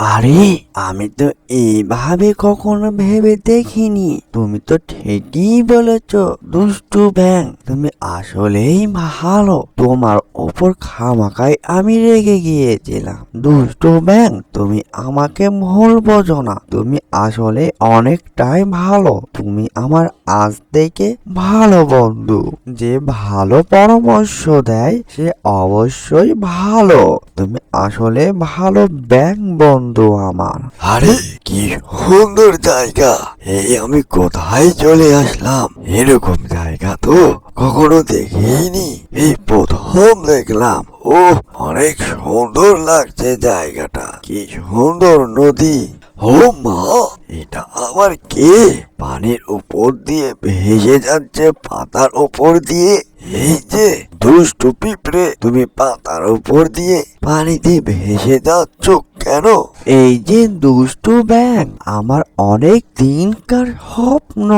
আরে আমি তো এইভাবে কখনো ভেবে দেখিনি। তুমি তো ঠিকই বলেছ দুষ্টু ব্যাং, তুমি আসলেই ভালো। তোমার ওপর খামাকায় আমি রেগে গিয়েছিলাম। দুষ্টু ব্যাং, তুমি আমাকে ভুল বোঝো না, তুমি আসলে অনেকটাই ভালো। তুমি আমার আজ থেকে ভালো বন্ধু। যে ভালো পরামর্শ দেয় সে অবশ্যই ভালো। তুমি আসলে ভালো ব্যাং বন্ধু আমার। আরে কি সুন্দর জায়গা! এই আমি কোথায় চলে আসলাম? এরকম জায়গা তো কখনো দেখিনি, এই প্রথম দেখলাম। ও, অনেক সুন্দর লাগছে জায়গাটা। কি সুন্দর নদী! ও মা, এটা আবার কে? পানির উপর দিয়ে ভেসে যাচ্ছে পাতার উপর দিয়ে। এই যে দুষ্টু পিঁপড়ে, তুমি পাতার উপর দিয়ে পানিতে ভেসে যাচ্ছ কেন? এই যে দুষ্টু ব্যাং, আমার অনেক দিনকার স্বপ্ন।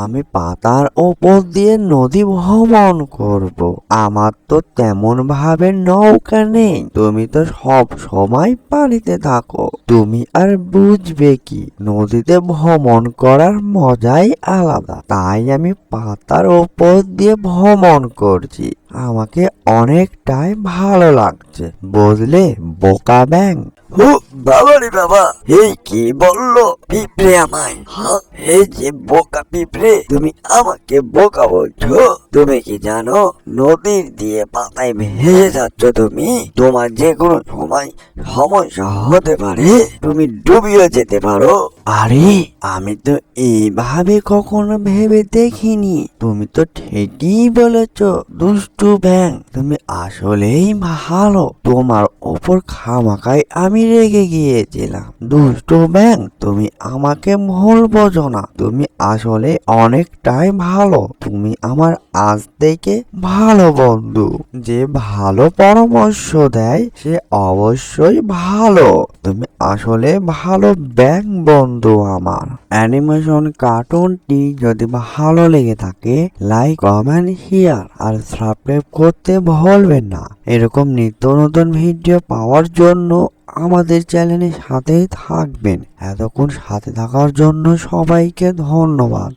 আমি পাতার ওপর দিয়ে নদী ভ্রমণ করব। আমার তো তেমন ভাবে নৌকা নেই, তুমি তো সব সময় পানিতে থাকো। তুমি আর বুঝবে কি, নদীতে ভ্রমণ করার মজাই আলাদা। তাই আমি পাতার ওপর দিয়ে ভ্রমণ করছি। আমাকে অনেকটাই ভালো লাগছে, বুঝলে বোকা ব্যাং। ও বাবা রে বাবা, এই কি বললো পিঁপড়ে আমায়? হ্যাঁ, এই যে বোকা পিঁপড়ে, তুমি আমাকে বোকা বলছো? তুমি কি জানো নদীর দিয়ে পাতায় ভেসে যাচ্ছ তুমি? তোমার যে কোনো সময় সমস্যা হতে পারে, তুমি ডুবিয়ে যেতে পারো। আরে আমি তো এইভাবে কখনো ভেবে দেখিনি। তুমি তো ঠিকই বলেছ দুষ্টু ব্যাং, তুমি আসলেই ভালো। তোমার ওপর খামাকায় আমি রেগে গিয়েছিলাম। দুষ্টু ব্যাং, তুমি আমাকে ভুল বোঝো না, তুমি আসলে অনেকটাই ভালো। তুমি আমার আজ থেকে ভালো বন্ধু। যে ভালো পরামর্শ দেয় সে অবশ্যই ভালো। তুমি আসলে ভালো ব্যাং বন্ধু আমার। অ্যানিমেশন কার্টুনটি যদি ভালো লেগে থাকে, লাইক কমেন্ট শেয়ার আর সাবস্ক্রাইব করতে ভুলবেন না। এরকম নিত্য নতুন ভিডিও পাওয়ার জন্য আমাদের চ্যানেলের সাথেই থাকবেন। এতক্ষণ সাথে থাকার জন্য সবাইকে ধন্যবাদ।